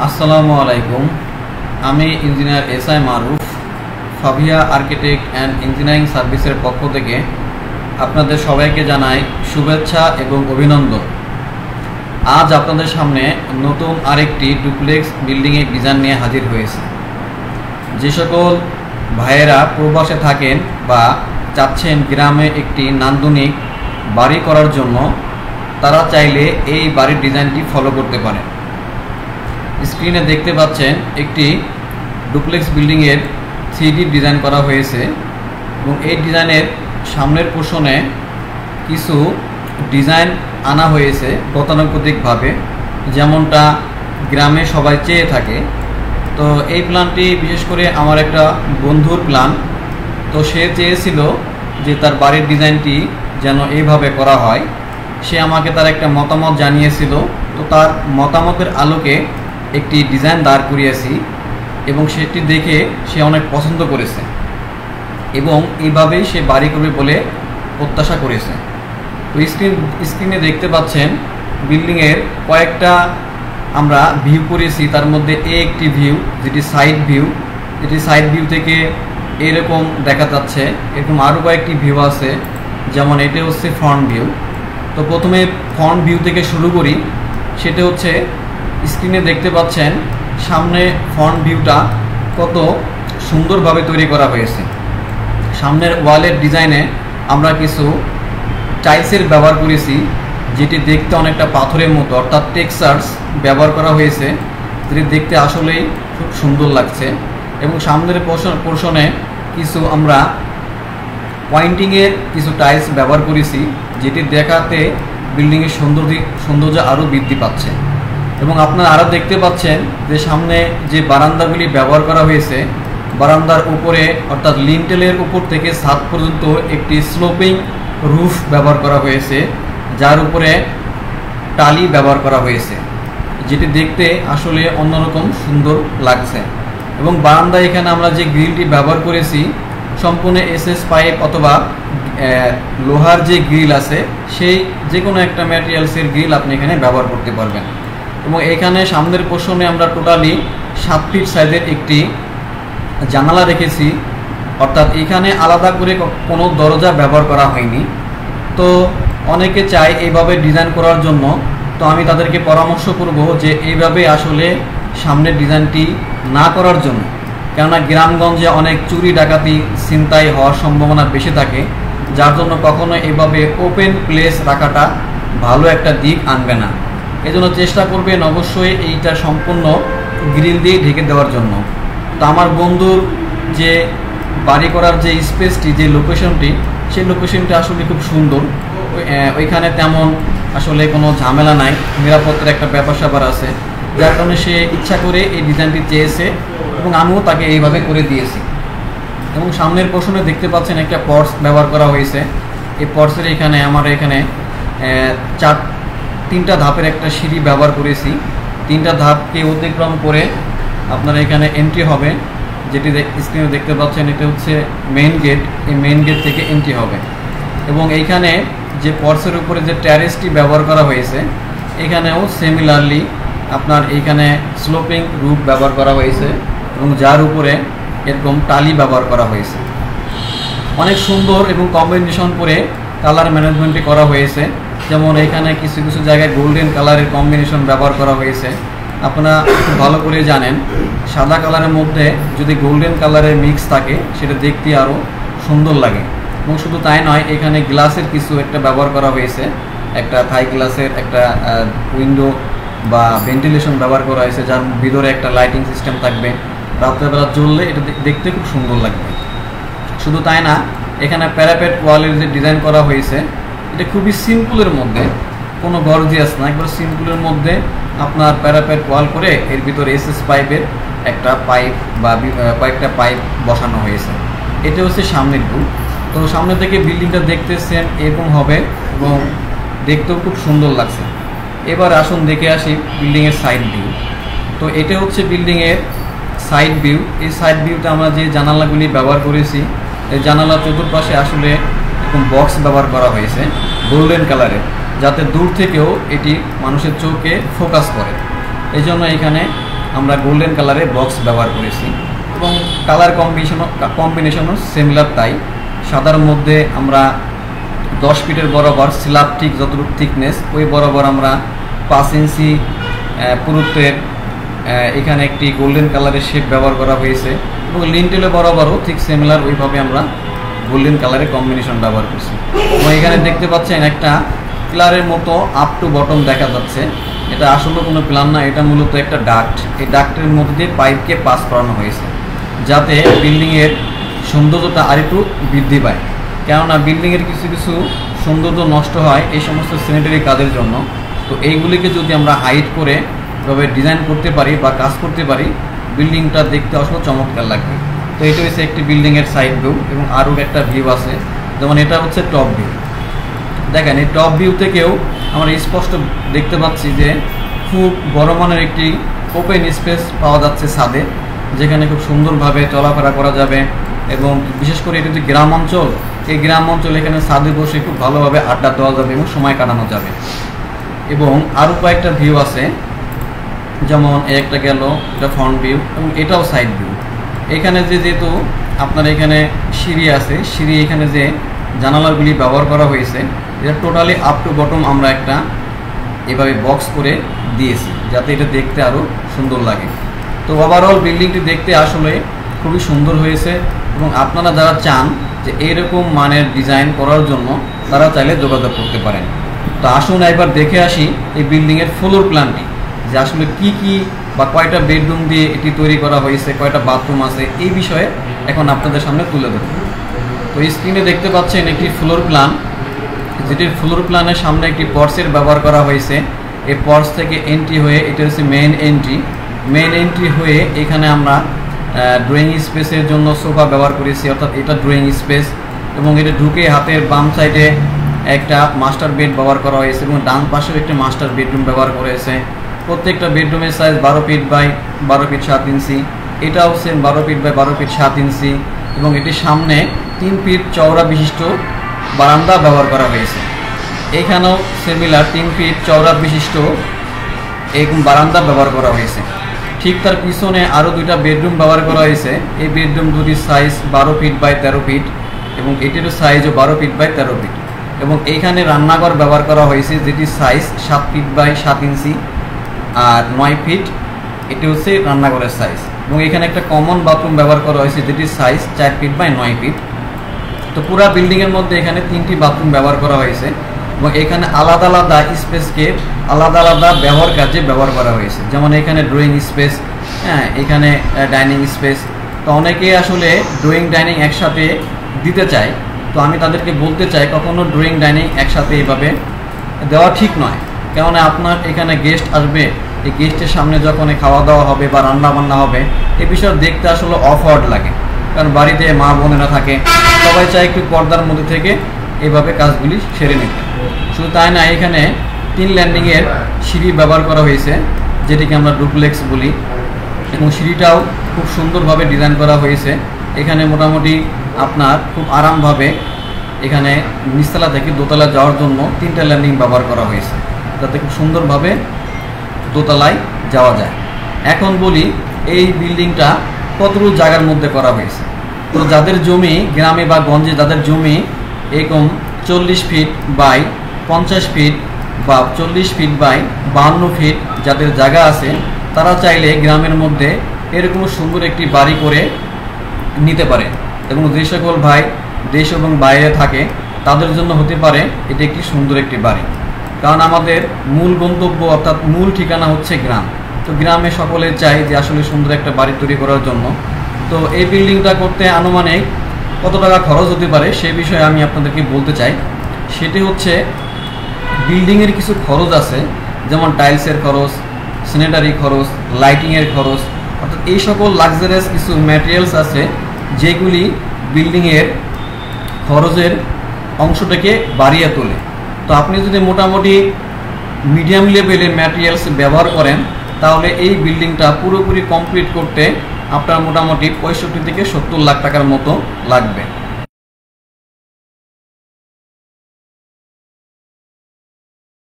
আসসালামু আলাইকুম। আমি engineer SI Maruf, Favia architect and engineering সার্ভিসের পক্ষ থেকে আপনাদের সবাইকে জানাই শুভেচ্ছা এবং অভিনন্দন। আজ আপনাদের সামনে নতুন আরেকটি ডুপ্লেক্স বিল্ডিংয়ের ডিজাইন নিয়ে হাজির হয়েছে। যে সকল ভাইয়েরা প্রবাসে থাকেন বা চাচ্ছেন গ্রামে একটি নান্দনিক বাড়ি করার জন্য, তারা চাইলে এই বাড়ির ডিজাইনটি ফলো করতে পারেন। স্ক্রিনে দেখতে পাচ্ছেন একটি ডুপ্লেক্স বিল্ডিংয়ের 3D ডিজাইন করা হয়েছে এবং এই ডিজাইনের সামনের পোর্শনে কিছু ডিজাইন আনা হয়েছে গতানুগতিকভাবে, যেমনটা গ্রামে সবাই চেয়ে থাকে। তো এই প্ল্যানটি বিশেষ করে আমার একটা বন্ধুর প্ল্যান। তো সে চেয়েছিল যে তার বাড়ির ডিজাইনটি যেন এইভাবে করা হয়। সে আমাকে তার একটা মতামত জানিয়েছিল। তো তার মতামতের আলোকে একটি ডিজাইন দাঁড় করিয়েছি এবং সেটি দেখে সে অনেক পছন্দ করেছে এবং এইভাবেই সে বাড়ি করবে বলে প্রত্যাশা করেছে। তো স্ক্রিনে দেখতে পাচ্ছেন বিল্ডিংয়ের কয়েকটা আমরা ভিউ করেছি। তার মধ্যে একটি ভিউ যেটি সাইড ভিউ, যেটি সাইড ভিউ থেকে এরকম দেখা যাচ্ছে। এরকম আরও কয়েকটি ভিউ আছে, যেমন এটা হচ্ছে ফ্রন্ট ভিউ। তো প্রথমে ফ্রন্ট ভিউ থেকে শুরু করি। সেটা হচ্ছে স্ক্রিনে দেখতে পাচ্ছেন সামনে ফ্রন্ট ভিউটা কত সুন্দরভাবে তৈরি করা হয়েছে। সামনের ওয়ালের ডিজাইনে আমরা কিছু টাইলসের ব্যবহার করেছি, যেটি দেখতে অনেকটা পাথরের মতো, অর্থাৎ টেক্সচার্স ব্যবহার করা হয়েছে, যেটি দেখতে আসলেই খুব সুন্দর লাগছে। এবং সামনের পোর্শনে কিছু আমরা পয়েন্টিংয়ের কিছু টাইলস ব্যবহার করেছি, যেটি দেখাতে বিল্ডিংয়ের সৌন্দর্য আরও বৃদ্ধি পাচ্ছে। এবং আপনারা আরও দেখতে পাচ্ছেন যে সামনে যে বারান্দাগুলি ব্যবহার করা হয়েছে, বারান্দার উপরে অর্থাৎ লিন্টেলের উপর থেকে ছাদ পর্যন্ত একটি স্লোপিং রুফ ব্যবহার করা হয়েছে, যার উপরে টালি ব্যবহার করা হয়েছে, যেটি দেখতে আসলে অন্যরকম সুন্দর লাগছে। এবং বারান্দা এখানে আমরা যে গ্রিলটি ব্যবহার করেছি সম্পূর্ণ এসএস পাইপ অথবা লোহার যে গ্রিল আছে, সেই যে কোনো একটা ম্যাটেরিয়ালসের গ্রিল আপনি এখানে ব্যবহার করতে পারবেন। এবং এখানে সামনের পোর্শনে আমরা টোটালি 7 ফিট সাইজের একটি জানালা রেখেছি, অর্থাৎ এখানে আলাদা করে কোনো দরজা ব্যবহার করা হয়নি। তো অনেকে চায় এইভাবে ডিজাইন করার জন্য। তো আমি তাদেরকে পরামর্শ করব যে এইভাবে আসলে সামনের ডিজাইনটি না করার জন্য, কেননা গ্রামগঞ্জে অনেক চুরি ডাকাতি ছিনতাই হওয়ার সম্ভাবনা বেশি থাকে, যার জন্য কখনো এইভাবে ওপেন প্লেস রাখাটা ভালো একটা দিক আনবে না। এজন্য চেষ্টা করবেন অবশ্যই এইটা সম্পূর্ণ গ্রিল দিয়ে ঢেকে দেওয়ার জন্য। তো আমার বন্ধুর যে বাড়ি করার যে স্পেসটি, যে লোকেশনটি, সেই লোকেশনটি আসলে খুব সুন্দর। ওইখানে তেমন আসলে কোনো ঝামেলা নাই, নিরাপত্তার একটা ব্যাপার স্যাপার আছে, যার কারণে সে ইচ্ছা করে এই ডিজাইনটি চেয়েছে এবং আমিও তাকে এইভাবে করে দিয়েছি। এবং সামনের পোর্শনে দেখতে পাচ্ছেন একটা পর্স ব্যবহার করা হয়েছে। এই পর্সের এখানে আমরা এখানে 3টা ধাপের একটা সিঁড়ি ব্যবহার করেছি। 3টা ধাপকে অতিক্রম করে আপনারা এখানে এন্ট্রি হবে, যেটি স্ক্রিনে দেখতে পাচ্ছেন এটা হচ্ছে মেইন গেট। এই মেইন গেট থেকে এন্ট্রি হবে। এবং এইখানে যে পর্সের উপরে যে ট্যারেসটি ব্যবহার করা হয়েছে, এখানেও সিমিলারলি আপনার এইখানে স্লোপিং রুফ ব্যবহার করা হয়েছে এবং যার উপরে এরকম টালি ব্যবহার করা হয়েছে। অনেক সুন্দর এবং কম্বিনেশন করে কালার ম্যানেজমেন্টটি করা হয়েছে। যেমন এখানে কিছু কিছু জায়গায় গোল্ডেন কালারের কম্বিনেশন ব্যবহার করা হয়েছে। আপনারা খুব ভালো করে জানেন সাদা কালারের মধ্যে যদি গোল্ডেন কালারের মিক্স থাকে, সেটা দেখতে আরও সুন্দর লাগে। এবং শুধু তাই নয়, এখানে গ্লাসের কিছু একটা ব্যবহার করা হয়েছে, একটা থাই গ্লাসের একটা উইন্ডো বা ভেন্টিলেশন ব্যবহার করা হয়েছে, যার ভিতরে একটা লাইটিং সিস্টেম থাকবে। রাত্রেবেলা জ্বললে এটা দেখতে খুব সুন্দর লাগবে। শুধু তাই না, এখানে প্যারাপেট ওয়ালের যে ডিজাইন করা হয়েছে, এটা খুবই সিম্পলের মধ্যে, কোনো গর্জিয়াস না, একবার সিম্পলের মধ্যে আপনার প্যারাপেট ওয়াল করে এর ভিতরে এসএস পাইপের একটা পাইপ বা কয়েকটা পাইপ বসানো হয়েছে। এটা হচ্ছে সামনের ভিউ। তো সামনে থেকে বিল্ডিংটা দেখতেছেন এরকম হবে এবং দেখতেও খুব সুন্দর লাগছে। এবার আসুন দেখে আসি বিল্ডিংয়ের সাইড ভিউ। তো এটা হচ্ছে বিল্ডিংয়ের সাইড ভিউ। এই সাইড ভিউতে আমরা যে জানালাগুলি ব্যবহার করেছি, এই জানালার চতুর্পাশে আসলে এরকম বক্স ব্যবহার করা হয়েছে গোল্ডেন কালারের, যাতে দূর থেকেও এটি মানুষের চোখে ফোকাস করে। এই জন্য এখানে আমরা গোল্ডেন কালারে বক্স ব্যবহার করেছি এবং কালার কম্বিনেশনও সিমিলার তাই। সাদার মধ্যে আমরা 10 ফিটের বরাবর স্ল্যাব ঠিক যতটুকু থিকনেস ওই বরাবর আমরা 5 ইঞ্চি পুরুত্বের এখানে একটি গোল্ডেন কালারের শেপ ব্যবহার করা হয়েছে এবং লিন্টেলে বরাবরও ঠিক সিমিলার ওইভাবে আমরা গোল্ডেন কালারের কম্বিনেশন ব্যবহার করছি। এবং এখানে দেখতে পাচ্ছেন একটা পিলারের মতো আপ টু বটম দেখা যাচ্ছে। এটা আসলে কোনো প্ল্যান না, এটা মূলত একটা ডাক্ট। এই ডাক্টের মধ্যে দিয়ে পাইপকে পাস করানো হয়েছে যাতে বিল্ডিংয়ের সৌন্দর্যটা আরেকটু বৃদ্ধি পায়। কেননা বিল্ডিংয়ের কিছু কিছু সৌন্দর্য নষ্ট হয় এই সমস্ত স্যানিটারি কাজের জন্য। তো এইগুলিকে যদি আমরা হাইড করে এভাবে ডিজাইন করতে পারি বা কাজ করতে পারি, বিল্ডিংটা দেখতে আসলে চমৎকার লাগবে। তো এটা হচ্ছে একটি বিল্ডিংয়ের সাইড ভিউ এবং আরও একটা ভিউ আছে, যেমন এটা হচ্ছে টপ ভিউ। দেখেন এই টপ ভিউ থেকেও আমরা স্পষ্ট দেখতে পাচ্ছি যে খুব বড় মানের একটি ওপেন স্পেস পাওয়া যাচ্ছে ছাদে, যেখানে খুব সুন্দরভাবে চলাফেরা করা যাবে। এবং বিশেষ করে এটা যে গ্রাম অঞ্চল, এই গ্রাম অঞ্চলে এখানে ছাদে বসে খুব ভালোভাবে আড্ডা দেওয়া যাবে এবং সময় কাটানো যাবে। এবং আরও কয়েকটা ভিউ আছে, যেমন একটা গেল এটা ফ্রন্ট ভিউ এবং এটাও সাইড ভিউ। এখানে যেহেতু আপনার এখানে সিঁড়ি আছে, সিঁড়ি এখানে যে জানালাগুলি ব্যবহার করা হয়েছে এটা টোটালি আপ টু বটম আমরা একটা এভাবে বক্স করে দিয়েছি যাতে এটা দেখতে আরও সুন্দর লাগে। তো ওভারঅল বিল্ডিংটি দেখতে আসলে খুবই সুন্দর হয়েছে এবং আপনারা যারা চান যে এইরকম মানের ডিজাইন করার জন্য তারা চাইলে যোগাযোগ করতে পারেন। তো আসুন একবার দেখে আসি এই বিল্ডিংয়ের ফ্লোর প্ল্যানটি, যে আসলে কি কি বা কয়টা বেডরুম দিয়ে এটি তৈরি করা হয়েছে, কয়টা বাথরুম আছে, এই বিষয়ে এখন আপনাদের সামনে তুলে ধরব। তো স্ক্রিনে দেখতে পাচ্ছেন একটি ফ্লোর প্ল্যান, যেটির ফ্লোর প্ল্যানের সামনে একটি পর্সের ব্যবহার করা হয়েছে। এই পর্স থেকে এন্ট্রি হয়ে এটা হচ্ছে মেইন এন্ট্রি হয়ে এখানে আমরা ড্রয়িং স্পেসের জন্য সোফা ব্যবহার করেছি, অর্থাৎ এটা ড্রয়িং স্পেস। এবং এটা ঢুকে হাতের বাম সাইডে একটা মাস্টার বেড ব্যবহার করা হয়েছে এবং ডান পাশেও একটা মাস্টার বেডরুম ব্যবহার করেছে। প্রত্যেকটা বেডরুমের সাইজ 12 ফিট বাই 12 ফিট 7 ইঞ্চি। এটাও সেম 12 ফিট বাই 12 ফিট 7 ইঞ্চি এবং এটির সামনে 3 ফিট চওড়া বিশিষ্ট বারান্দা ব্যবহার করা হয়েছে। এখানেও সিমিলার 3 ফিট চওড়া বিশিষ্ট এরকম বারান্দা ব্যবহার করা হয়েছে। ঠিক তার পিছনে আরও 2টা বেডরুম ব্যবহার করা হয়েছে। এই বেডরুম দুটির সাইজ 12 ফিট বাই 13 ফিট এবং এটিরও সাইজও 12 ফিট বাই 13 ফিট। এবং এইখানে রান্নাঘর ব্যবহার করা হয়েছে যেটির সাইজ 7 ফিট বাই 7 ইঞ্চি আর 9 ফিট, এটি হচ্ছে রান্নাঘরের সাইজ। এবং এখানে একটা কমন বাথরুম ব্যবহার করা হয়েছে যেটির সাইজ 4 ফিট বাই 9 ফিট। তো পুরা বিল্ডিংয়ের মধ্যে এখানে 3টি বাথরুম ব্যবহার করা হয়েছে এবং এখানে আলাদা আলাদা স্পেসকে আলাদা আলাদা ব্যবহার কাজে ব্যবহার করা হয়েছে। যেমন এখানে ড্রয়িং স্পেস, হ্যাঁ, এখানে ডাইনিং স্পেস। তো অনেকেই আসলে ড্রয়িং ডাইনিং একসাথে দিতে চায়, তো আমি তাদেরকে বলতে চাই কখনো ড্রয়িং ডাইনিং একসাথে এইভাবে দেওয়া ঠিক নয়। কেননা আপনার এখানে গেস্ট আসবে, এই গেস্টের সামনে যখন খাওয়া দাওয়া হবে বা রান্না বান্না হবে এই বিষয়ে দেখতে আসলে অফওয়ার্ড লাগে, কারণ বাড়িতে মা বোনেরা থাকে, সবাই চায় একটু পর্দার মধ্যে থেকে এইভাবে কাজগুলি সেরে নিতে। শুধু তাই না, এখানে 3 ল্যান্ডিংয়ের সিঁড়ি ব্যবহার করা হয়েছে যেটিকে আমরা ডুপ্লেক্স বলি এবং সিঁড়িটাও খুব সুন্দরভাবে ডিজাইন করা হয়েছে। এখানে মোটামুটি আপনার খুব আরামভাবে এখানে নিচতলা থেকে দোতলা যাওয়ার জন্য 3টা ল্যান্ডিং ব্যবহার করা হয়েছে যাতে খুব সুন্দরভাবে দোতলায় যাওয়া যায়। এখন বলি এই বিল্ডিংটা কতটুকু জায়গার মধ্যে করা হয়েছে। তো যাদের জমি গ্রামে বা গঞ্জে, যাদের জমি এরকম 40 ফিট বাই 50 ফিট বা 40 ফিট বাই 52 ফিট যাদের জায়গা আছে, তারা চাইলে গ্রামের মধ্যে এরকম সুন্দর একটি বাড়ি করে নিতে পারে। এবং যে সকল ভাই দেশ এবং বাইরে থাকে তাদের জন্য হতে পারে এটি একটি সুন্দর একটি বাড়ি, কারণ আমাদের মূল গন্তব্য অর্থাৎ মূল ঠিকানা হচ্ছে গ্রাম। তো গ্রামে সকলে চাই যে আসলে সুন্দর একটা বাড়ি তৈরি করার জন্য। তো এই বিল্ডিংটা করতে আনুমানিক কত টাকা খরচ হতে পারে সে বিষয়ে আমি আপনাদেরকে বলতে চাই। সেটি হচ্ছে বিল্ডিংয়ের কিছু খরচ আছে, যেমন টাইলসের খরচ, স্যানিটারি খরচ, লাইটিংয়ের খরচ, অর্থাৎ এই সকল লাক্সারিয়াস কিছু ম্যাটেরিয়ালস আছে যেগুলি বিল্ডিংয়ের খরচের অংশটাকে বাড়িয়ে তোলে। তো আপনি যদি মোটামুটি মিডিয়াম লেভেলের ম্যাটেরিয়ালস ব্যবহার করেন তাহলে এই বিল্ডিংটা পুরোপুরি কমপ্লিট করতে আপনার মোটামুটি 65 থেকে 70 লাখ টাকার মতো লাগবে।